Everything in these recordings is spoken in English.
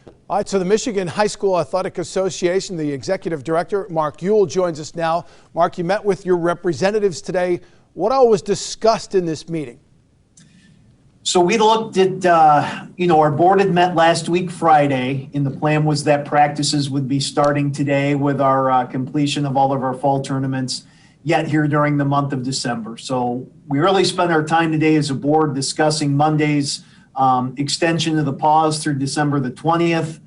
All right, so the Michigan High School Athletic Association, the executive director, Mark Ewell, joins us now. Mark, you met with your representatives today. What all was discussed in this meeting? So we looked at, our board had met last week, Friday, and the plan was that practices would be starting today with our completion of all of our fall tournaments yet here during the month of December. So we really spent our time today as a board discussing Monday's extension of the pause through December the 20th.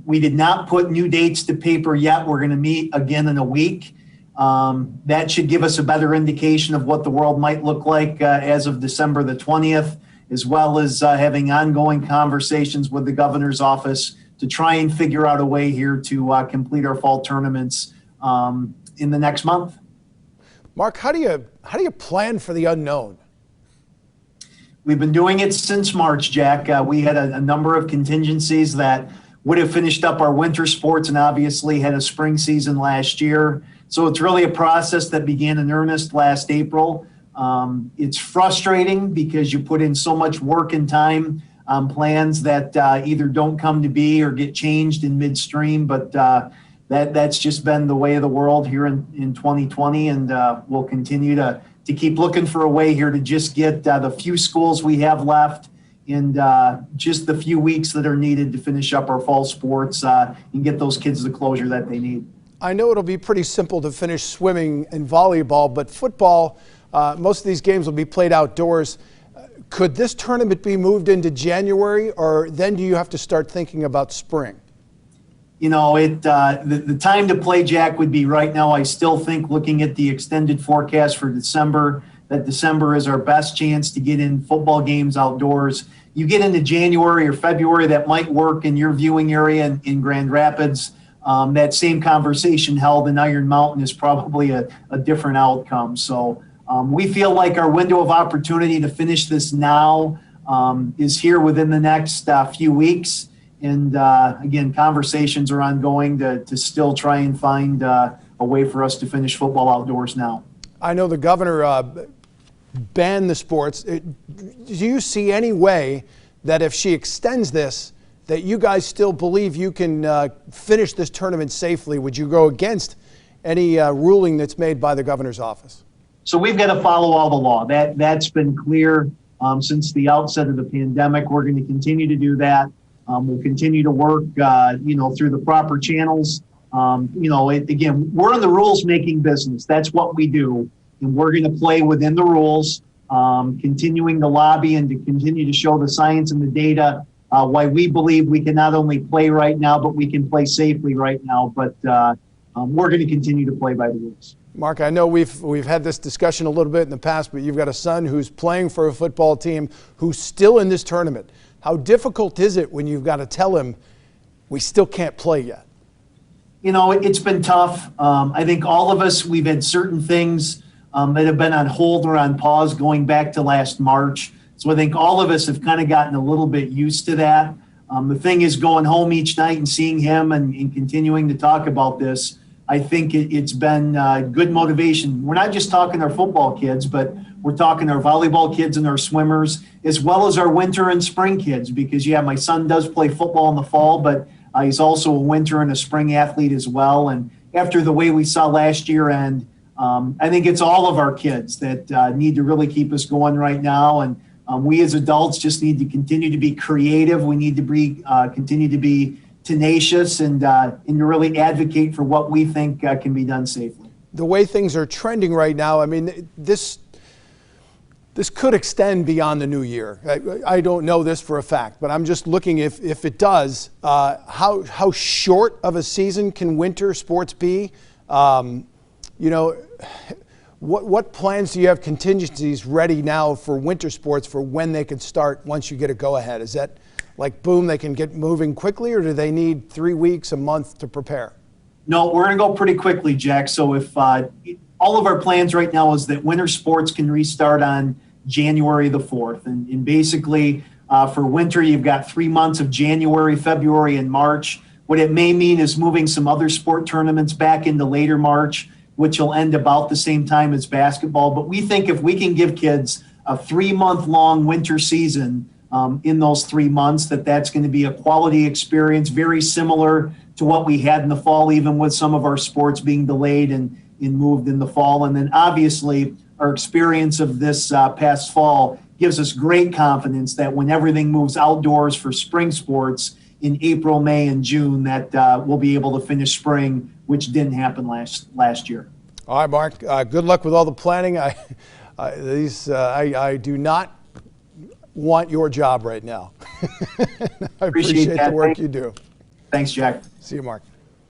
We did not put new dates to paper yet. We're going to meet again in a week. That should give us a better indication of what the world might look like as of December the 20th, as well as having ongoing conversations with the governor's office to try and figure out a way here to complete our fall tournaments in the next month. Mark, how do you plan for the unknown? We've been doing it since March, Jack. We had a number of contingencies that would have finished up our winter sports and obviously had a spring season last year. So it's really a process that began in earnest last April. It's frustrating because you put in so much work and time on plans that either don't come to be or get changed in midstream, but that's just been the way of the world here in 2020, and we'll continue to keep looking for a way here to just get the few schools we have left and just the few weeks that are needed to finish up our fall sports and get those kids the closure that they need. I know it'll be pretty simple to finish swimming and volleyball, but football, most of these games will be played outdoors. Could this tournament be moved into January, or then do you have to start thinking about spring? You know, the time to play, Jack, would be right now. I still think, looking at the extended forecast for December, that December is our best chance to get in football games outdoors. You get into January or February, that might work in your viewing area in Grand Rapids. That same conversation held in Iron Mountain is probably a different outcome. So we feel like our window of opportunity to finish this now is here within the next few weeks. And again, conversations are ongoing to still try and find a way for us to finish football outdoors now. I know the governor banned the sports. Do you see any way that if she extends this, that you guys still believe you can finish this tournament safely? Would you go against any ruling that's made by the governor's office? So we've got to follow all the law. That's been clear since the outset of the pandemic. We're going to continue to do that. We'll continue to work, through the proper channels. Again, we're in the rules-making business. That's what we do, and we're going to play within the rules, continuing to lobby and to continue to show the science and the data why we believe we can not only play right now, but we can play safely right now. But we're going to continue to play by the rules. Mark, I know we've had this discussion a little bit in the past, but you've got a son who's playing for a football team who's still in this tournament. How difficult is it when you've got to tell him we still can't play yet? You know, it's been tough. I think all of us, we've had certain things that have been on hold or on pause going back to last March. So I think all of us have kind of gotten a little bit used to that. The thing is, going home each night and seeing him and continuing to talk about this, I think it's been good motivation. We're not just talking our football kids, but we're talking our volleyball kids and our swimmers, as well as our winter and spring kids, because, my son does play football in the fall, but he's also a winter and a spring athlete as well. And after the way we saw last year end, I think it's all of our kids that need to really keep us going right now. And we as adults just need to continue to be creative. We need to continue to be tenacious and to really advocate for what we think can be done safely. The way things are trending right now, I mean, this could extend beyond the new year. I don't know this for a fact, but I'm just looking if it does, how short of a season can winter sports be? What plans do you have contingencies ready now for winter sports for when they can start once you get a go-ahead? Is that like, boom, they can get moving quickly, or do they need 3 weeks, a month to prepare? No, we're going to go pretty quickly, Jack. So if all of our plans right now is that winter sports can restart on January the 4th. And basically for winter, you've got 3 months of January, February, and March. What it may mean is moving some other sport tournaments back into later March, which will end about the same time as basketball. But we think if we can give kids a 3-month long winter season in those 3 months, that's going to be a quality experience, very similar to what we had in the fall, even with some of our sports being delayed and moved in the fall. And then obviously our experience of this past fall gives us great confidence that when everything moves outdoors for spring sports in April, May, and June, that we'll be able to finish spring, which didn't happen last year. All right, Mark. Good luck with all the planning. I do not want your job right now. I appreciate the work you do. Thanks, Jack. See you, Mark.